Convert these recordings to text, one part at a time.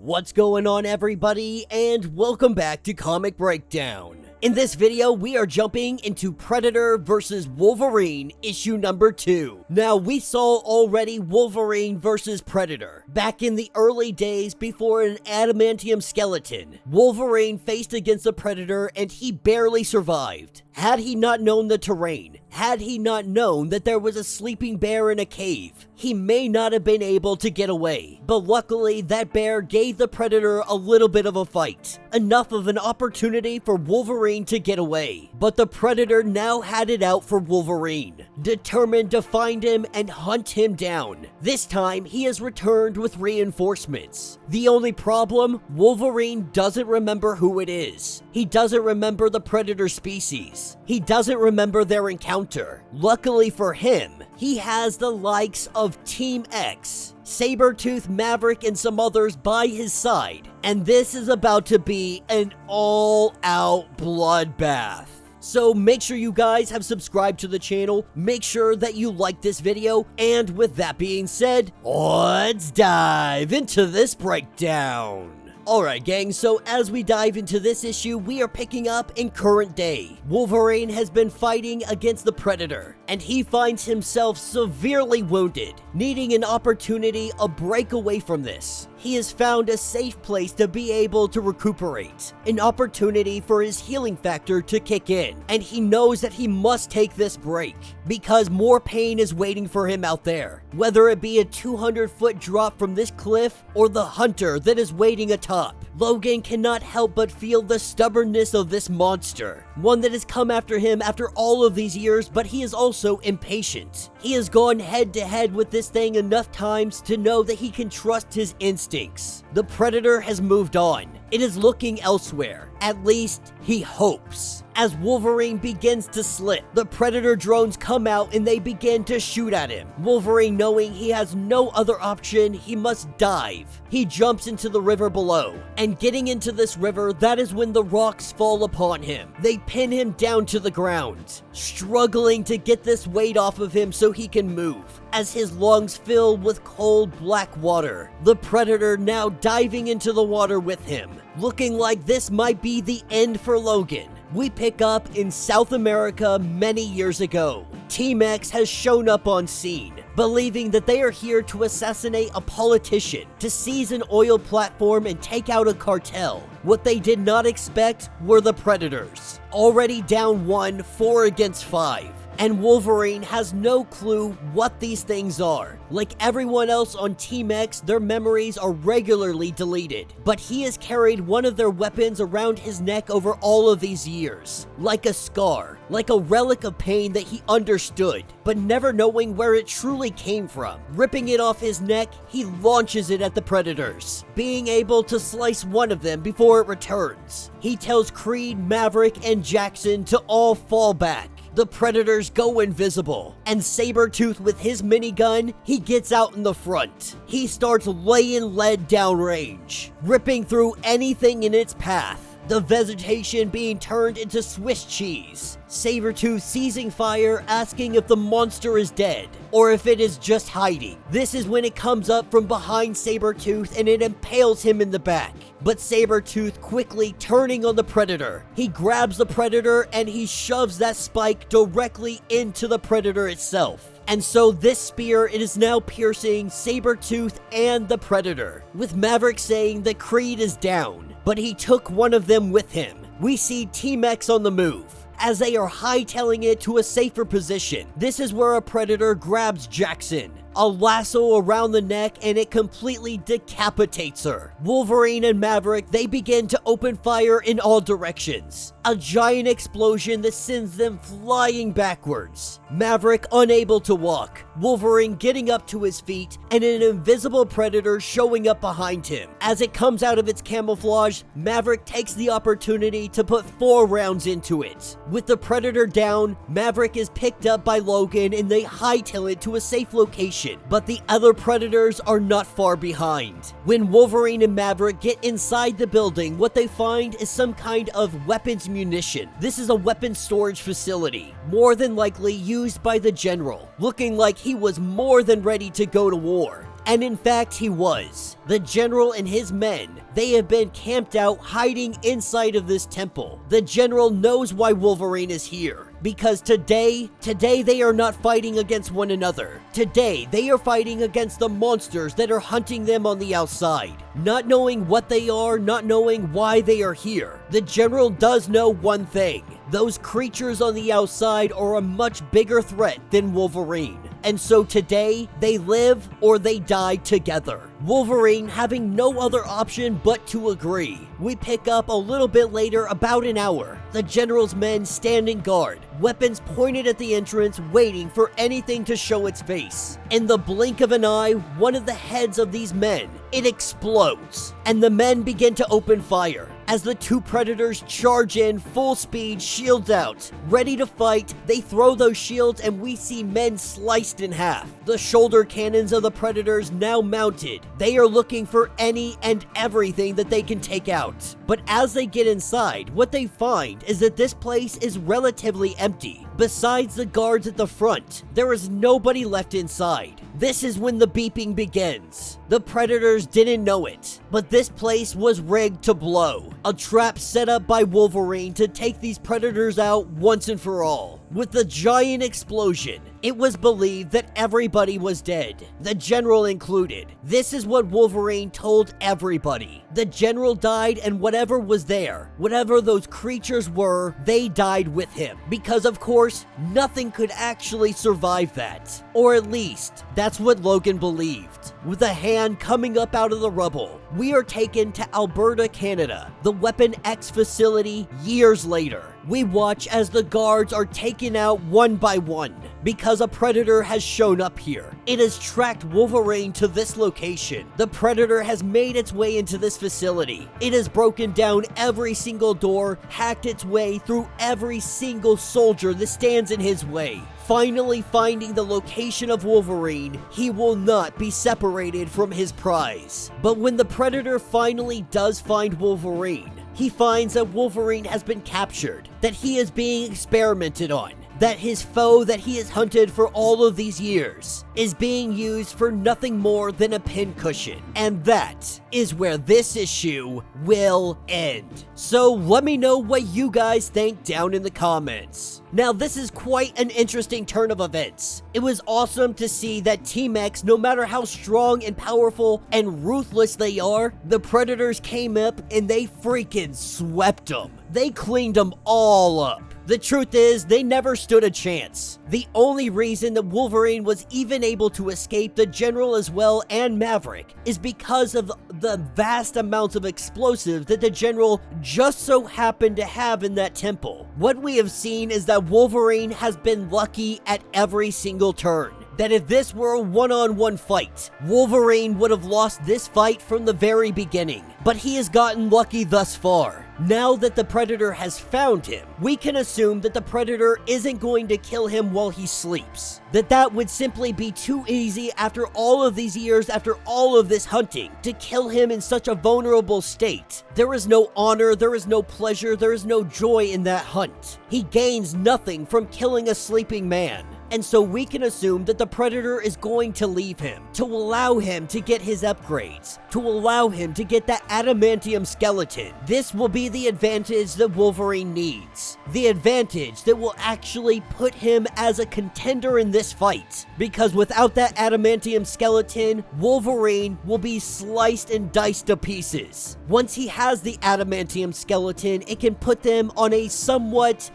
What's going on, everybody, and welcome back to Comic Breakdown. In this video, we are jumping into Predator vs. Wolverine issue number 2. Now, we saw already Wolverine vs. Predator. Back in the early days before an adamantium skeleton, Wolverine faced against a Predator and he barely survived. Had he not known the terrain, had he not known that there was a sleeping bear in a cave, he may not have been able to get away. But luckily, that bear gave the Predator a little bit of a fight. Enough of an opportunity for Wolverine to get away. But the Predator now had it out for Wolverine, determined to find him and hunt him down. This time, he has returned with reinforcements. The only problem, Wolverine doesn't remember who it is. He doesn't remember the Predator species. He doesn't remember their encounter. Luckily for him, he has the likes of Team X, Sabretooth, Maverick, and some others by his side. And this is about to be an all-out bloodbath. So make sure you guys have subscribed to the channel, make sure that you like this video, and with that being said, let's dive into this breakdown. Alright gang, so as we dive into this issue, we are picking up in current day. Wolverine has been fighting against the Predator, and he finds himself severely wounded, needing an opportunity, a break away from this. He has found a safe place to be able to recuperate, an opportunity for his healing factor to kick in, and he knows that he must take this break, because more pain is waiting for him out there, whether it be a 200-foot drop from this cliff or the hunter that is waiting atop. Logan cannot help but feel the stubbornness of this monster, one that has come after him after all of these years, but he is also impatient. He has gone head to head with this thing enough times to know that he can trust his instincts. The Predator has moved on. It is looking elsewhere. At least, he hopes. As Wolverine begins to slip, the Predator drones come out and they begin to shoot at him. Wolverine, knowing he has no other option, he must dive. He jumps into the river below, and getting into this river, that is when the rocks fall upon him. They pin him down to the ground, struggling to get this weight off of him so he can move, as his lungs fill with cold black water. The Predator now diving into the water with him, looking like this might be the end for Logan. We pick up in South America many years ago. Team X has shown up on scene, believing that they are here to assassinate a politician, to seize an oil platform and take out a cartel. What they did not expect were the Predators. Already down 1, 4 against 5. And Wolverine has no clue what these things are. Like everyone else on Team X, their memories are regularly deleted. But he has carried one of their weapons around his neck over all of these years. Like a scar, like a relic of pain that he understood, but never knowing where it truly came from. Ripping it off his neck, he launches it at the Predators, being able to slice one of them before it returns. He tells Creed, Maverick, and Jackson to all fall back. The Predators go invisible, and Sabretooth with his minigun, he gets out in the front. He starts laying lead downrange, ripping through anything in its path. The vegetation being turned into Swiss cheese. Sabretooth seizing fire, asking if the monster is dead, or if it is just hiding. This is when it comes up from behind Sabretooth and it impales him in the back. But Sabretooth quickly turning on the Predator. He grabs the Predator and he shoves that spike directly into the Predator itself. And so this spear, it is now piercing Sabretooth and the Predator, with Maverick saying that Creed is down, but he took one of them with him. We see Team X on the move, as they are hightailing it to a safer position. This is where a Predator grabs Jackson, a lasso around the neck, and it completely decapitates her. Wolverine and Maverick, they begin to open fire in all directions. A giant explosion that sends them flying backwards. Maverick unable to walk, Wolverine getting up to his feet, and an invisible Predator showing up behind him. As it comes out of its camouflage, Maverick takes the opportunity to put 4 rounds into it. With the Predator down, Maverick is picked up by Logan and they hightail it to a safe location, but the other Predators are not far behind. When Wolverine and Maverick get inside the building, what they find is some kind of weapons munition. This is a weapons storage facility, more than likely used by the General, looking like he was more than ready to go to war. And in fact, he was. The general and his men, they have been camped out hiding inside of this temple. The general knows why Wolverine is here. Because today they are not fighting against one another. Today, they are fighting against the monsters that are hunting them on the outside. Not knowing what they are, not knowing why they are here. The general does know one thing. Those creatures on the outside are a much bigger threat than Wolverine. And so today, they live or they die together. Wolverine having no other option but to agree. We pick up a little bit later, about an hour. The general's men standing guard, weapons pointed at the entrance, waiting for anything to show its face. In the blink of an eye, one of the heads of these men, it explodes, and the men begin to open fire. As the two predators charge in, full speed, shields out. Ready to fight, they throw those shields and we see men sliced in half. The shoulder cannons of the predators now mounted. They are looking for any and everything that they can take out. But as they get inside, what they find is that this place is relatively empty. Besides the guards at the front, there is nobody left inside. This is when the beeping begins. The predators didn't know it, but this place was rigged to blow. A trap set up by Wolverine to take these predators out once and for all. With the giant explosion, it was believed that everybody was dead, the general included. This is what Wolverine told everybody. The general died, and whatever was there, whatever those creatures were, they died with him. Because of course, nothing could actually survive that. Or at least, that's what Logan believed. With a hand coming up out of the rubble, we are taken to Alberta, Canada, the Weapon X facility years later. We watch as the guards are taken out one by one because a predator has shown up here. It has tracked Wolverine to this location. The predator has made its way into this facility. It has broken down every single door, hacked its way through every single soldier that stands in his way. Finally finding the location of Wolverine, he will not be separated from his prize. But when the predator finally does find Wolverine, he finds that Wolverine has been captured, that he is being experimented on, that his foe that he has hunted for all of these years is being used for nothing more than a pincushion. And that is where this issue will end. So let me know what you guys think down in the comments. Now, this is quite an interesting turn of events. It was awesome to see that Team X, no matter how strong and powerful and ruthless they are, the Predators came up and they freaking swept them. They cleaned them all up. The truth is, they never stood a chance. The only reason that Wolverine was even able to escape the General as well and Maverick is because of the vast amounts of explosives that the General just so happened to have in that temple. What we have seen is that Wolverine has been lucky at every single turn. That if this were a one-on-one fight, Wolverine would have lost this fight from the very beginning. But he has gotten lucky thus far. Now that the Predator has found him, we can assume that the Predator isn't going to kill him while he sleeps. That would simply be too easy after all of these years, after all of this hunting, to kill him in such a vulnerable state. There is no honor, there is no pleasure, there is no joy in that hunt. He gains nothing from killing a sleeping man. And so we can assume that the Predator is going to leave him, to allow him to get his upgrades, to allow him to get that adamantium skeleton. This will be the advantage that Wolverine needs. The advantage that will actually put him as a contender in this fight. Because without that adamantium skeleton, Wolverine will be sliced and diced to pieces. Once he has the adamantium skeleton, it can put them on a somewhat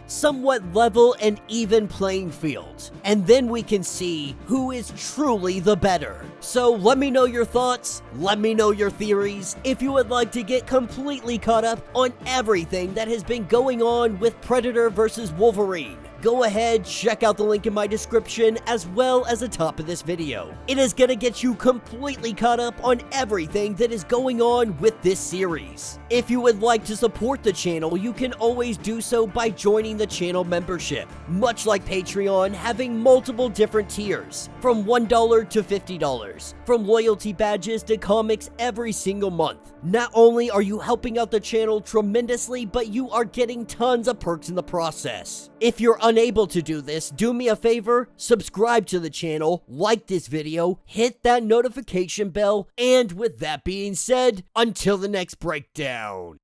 level and even playing field. And then we can see who is truly the better. So let me know your thoughts, let me know your theories. If you would like to get completely caught up on everything that has been going on with Predator versus Wolverine, go ahead, check out the link in my description as well as the top of this video. It is gonna get you completely caught up on everything that is going on with this series. If you would like to support the channel, you can always do so by joining the channel membership. Much like Patreon, having multiple different tiers, from $1 to $50, from loyalty badges to comics every single month. Not only are you helping out the channel tremendously, but you are getting tons of perks in the process. If you're unable to do this, do me a favor, subscribe to the channel, like this video, hit that notification bell, and with that being said, until the next breakdown.